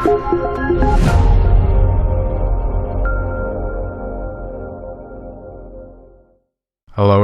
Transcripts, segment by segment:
Hello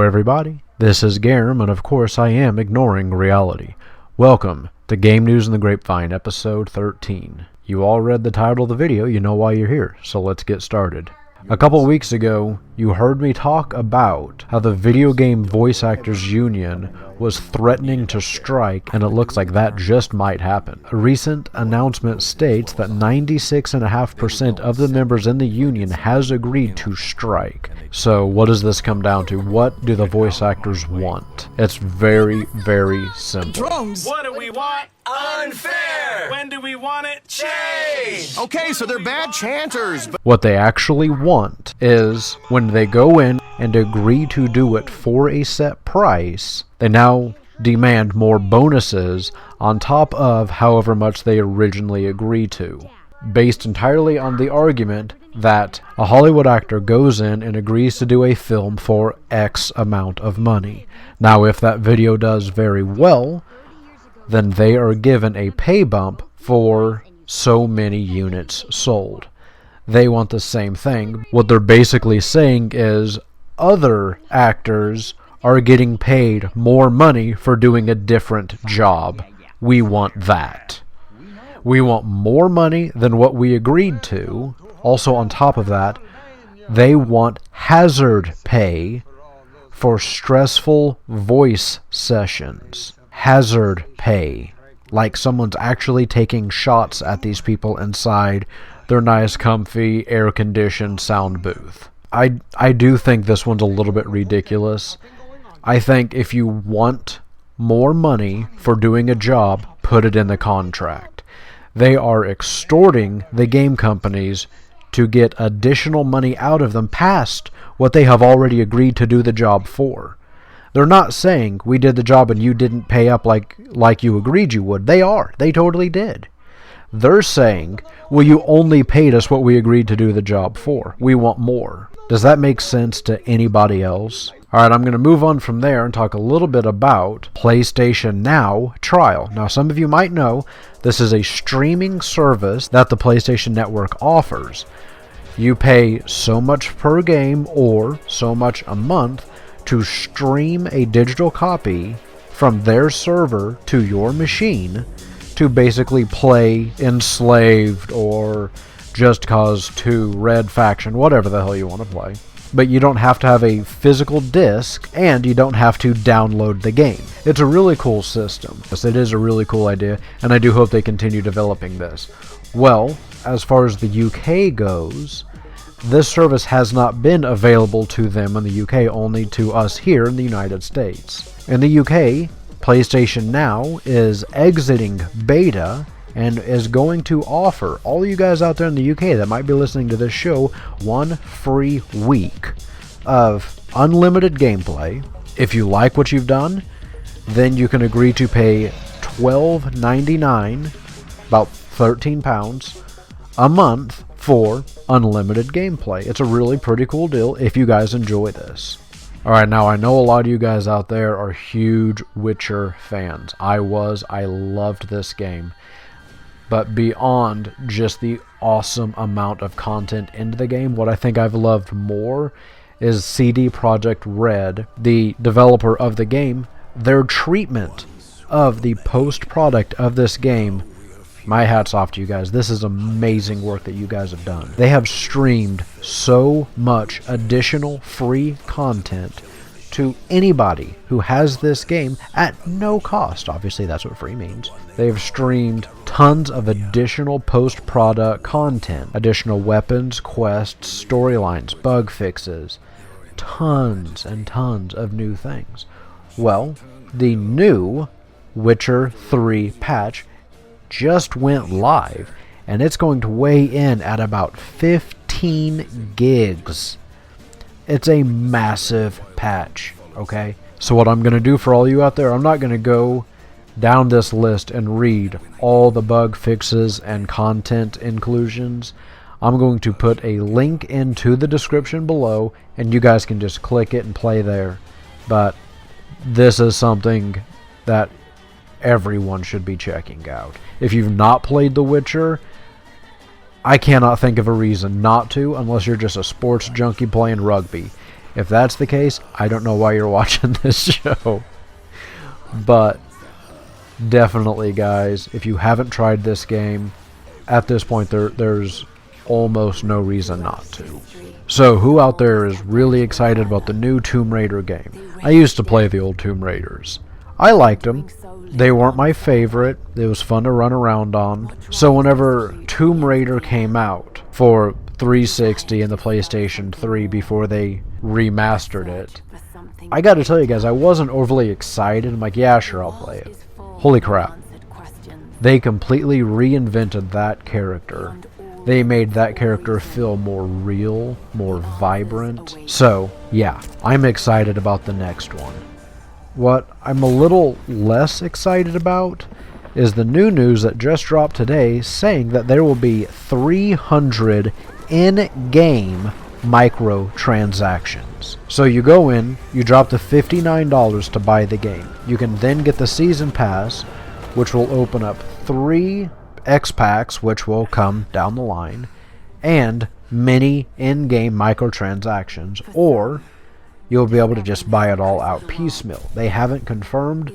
everybody, this is Garum, and of course I am ignoring reality. Welcome to Game News in the Grapevine, episode 13. You all read the title of the video, you know why you're here, so let's get started. A couple weeks ago, you heard me talk about how the Video Game Voice Actors Union was threatening to strike, and it looks like that just might happen. A recent announcement states that 96.5% of the members in the union has agreed to strike. So what does this come down to? What do the voice actors want? It's very, very simple. Drums. What do we want? Unfair. When do we want it? Change. Okay, so they're bad chanters, but What they actually want is when they go in and agree to do it for a set price, they now demand more bonuses on top of however much they originally agreed to, based entirely on the argument that a Hollywood actor goes in and agrees to do a film for X amount of money. Now, if that video does very well, then they are given a pay bump for so many units sold. They want the same thing. What they're basically saying is other actors are getting paid more money for doing a different job. We want that. We want more money than what we agreed to. Also, on top of that, they want hazard pay for stressful voice sessions. Hazard pay. Like someone's actually taking shots at these people inside their nice, comfy, air-conditioned sound booth. I do think this one's a little bit ridiculous. I think if you want more money for doing a job, put it in the contract. They are extorting the game companies to get additional money out of them past what they have already agreed to do the job for. They're not saying, we did the job and you didn't pay up like you agreed you would. They are. They totally did. They're saying, well, you only paid us what we agreed to do the job for. We want more. Does that make sense to anybody else? Alright, I'm going to move on from there and talk a little bit about PlayStation Now trial. Now, some of you might know this is a streaming service that the PlayStation Network offers. You pay so much per game or so much a month to stream a digital copy from their server to your machine to basically play Enslaved or Just Cause 2, Red Faction, whatever the hell you want to play. But you don't have to have a physical disc, and you don't have to download the game. It's a really cool system. It is a really cool idea, and I do hope they continue developing this. Well, as far as the UK goes, this service has not been available to them in the UK, only to us here in the United States. In the UK, PlayStation Now is exiting beta and is going to offer all you guys out there in the UK that might be listening to this show one free week of unlimited gameplay. If you like what you've done, then you can agree to pay $12.99, about £13 a month for unlimited gameplay. It's a really pretty cool deal if you guys enjoy this. Alright, now I know a lot of you guys out there are huge Witcher fans. I loved this game. But beyond just the awesome amount of content into the game, what I think I've loved more is CD Projekt Red, the developer of the game, their treatment of the post-product of this game. My hat's off to you guys. This is amazing work that you guys have done. They have streamed so much additional free content to anybody who has this game at no cost. Obviously, that's what free means. They've streamed tons of additional post-product content, additional weapons, quests, storylines, bug fixes, tons and tons of new things. Well, the new Witcher 3 patch just went live, and it's going to weigh in at about 15 gigs. It's a massive patch, okay? So what I'm going to do for all you out there, I'm not going to go down this list and read all the bug fixes and content inclusions. I'm going to put a link into the description below, and you guys can just click it and play there. But this is something that everyone should be checking out. If you've not played The Witcher, I cannot think of a reason not to unless you're just a sports junkie playing rugby. If that's the case, I don't know why you're watching this show. But definitely, guys, if you haven't tried this game, at this point there's almost no reason not to. So who out there is really excited about the new Tomb Raider game? I used to play the old Tomb Raiders. I liked them. They weren't my favorite. It was fun to run around on. So whenever Tomb Raider came out for 360 and the PlayStation 3 before they remastered it, I gotta tell you guys, I wasn't overly excited. I'm like, yeah, sure, I'll play it. Holy crap. They completely reinvented that character. They made that character feel more real, more vibrant. So, yeah, I'm excited about the next one. What I'm a little less excited about is the new news that just dropped today saying that there will be 300 in-game microtransactions. So you go in, you drop the $59 to buy the game. You can then get the season pass, which will open up 3 X-Packs, which will come down the line, and many in-game microtransactions, or you'll be able to just buy it all out piecemeal. They haven't confirmed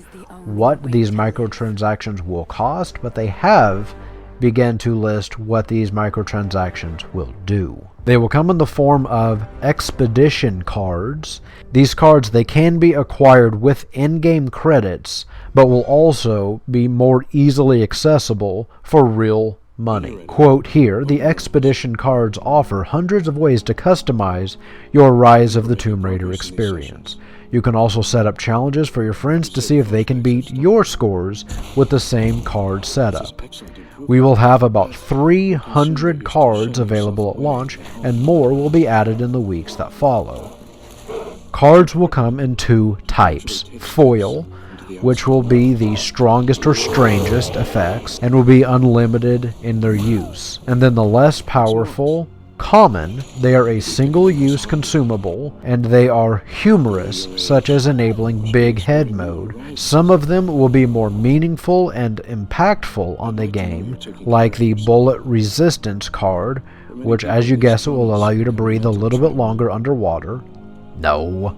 what these microtransactions will cost, but they have begun to list what these microtransactions will do. They will come in the form of expedition cards. These cards, they can be acquired with in-game credits, but will also be more easily accessible for real money. Quote here, the expedition cards offer hundreds of ways to customize your Rise of the Tomb Raider experience. You can also set up challenges for your friends to see if they can beat your scores with the same card setup. We will have about 300 cards available at launch, and more will be added in the weeks that follow. Cards will come in 2 types: foil, which will be the strongest or strangest effects and will be unlimited in their use. And then the less powerful, common, they are a single-use consumable, and they are humorous, such as enabling big head mode. Some of them will be more meaningful and impactful on the game, like the bullet resistance card, which, as you guess it, will allow you to breathe a little bit longer underwater. No.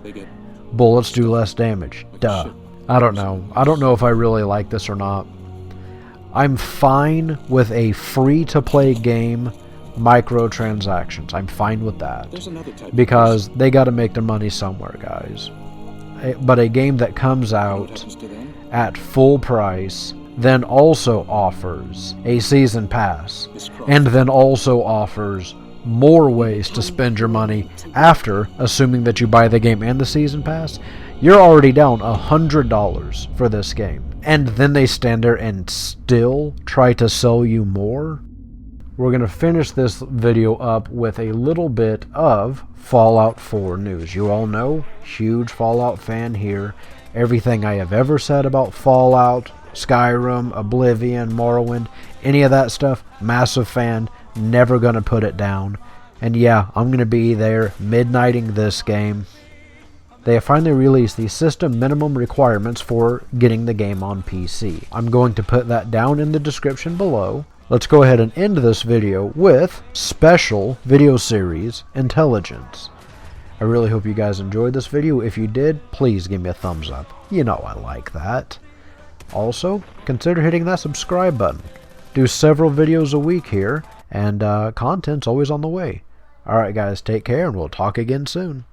Bullets do less damage. Duh. I don't know. I don't know if I really like this or not. I'm fine with a free-to-play game microtransactions. I'm fine with that, because they got to make their money somewhere, guys. But a game that comes out at full price then also offers a season pass, and then also offers more ways to spend your money after, assuming that you buy the game and the season pass, you're already down $100 for this game. And then they stand there and still try to sell you more? We're going to finish this video up with a little bit of Fallout 4 news. You all know, huge Fallout fan here. Everything I have ever said about Fallout, Skyrim, Oblivion, Morrowind, any of that stuff, massive fan, never going to put it down. And yeah, I'm going to be there midnighting this game. They have finally released the system minimum requirements for getting the game on PC. I'm going to put that down in the description below. Let's go ahead and end this video with special video series Intelligence. I really hope you guys enjoyed this video. If you did, please give me a thumbs up. You know I like that. Also, consider hitting that subscribe button. Do several videos a week here, and content's always on the way. Alright guys, take care, and we'll talk again soon.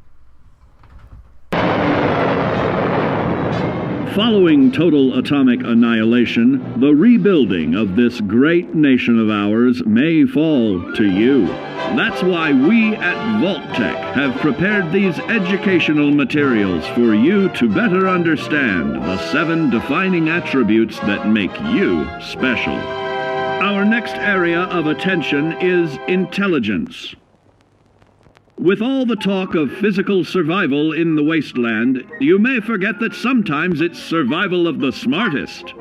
Following total atomic annihilation, the rebuilding of this great nation of ours may fall to you. That's why we at Vault-Tec have prepared these educational materials for you to better understand the 7 defining attributes that make you special. Our next area of attention is intelligence. With all the talk of physical survival in the wasteland, you may forget that sometimes it's survival of the smartest.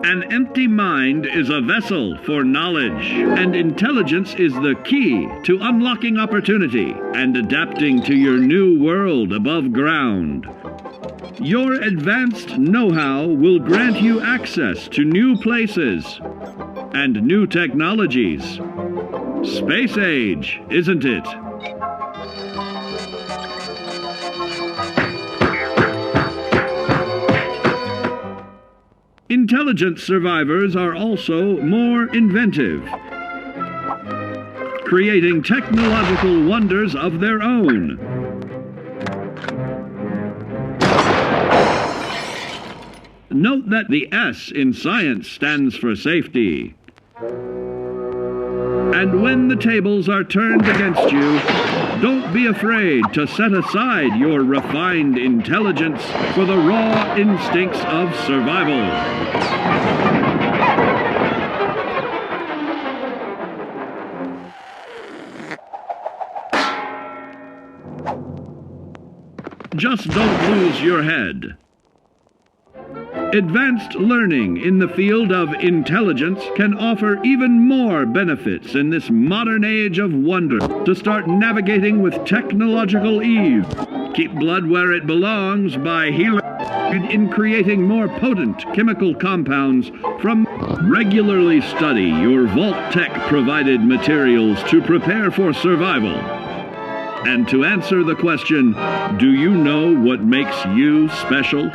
An empty mind is a vessel for knowledge, and intelligence is the key to unlocking opportunity and adapting to your new world above ground. Your advanced know-how will grant you access to new places and new technologies. Space age, isn't it? Intelligent survivors are also more inventive, creating technological wonders of their own. Note that the S in science stands for safety. And when the tables are turned against you, don't be afraid to set aside your refined intelligence for the raw instincts of survival. Just don't lose your head. Advanced learning in the field of intelligence can offer even more benefits in this modern age of wonder to start navigating with technological ease. Keep blood where it belongs by healing in creating more potent chemical compounds from. Regularly study your Vault-Tec provided materials to prepare for survival. And to answer the question, do you know what makes you special?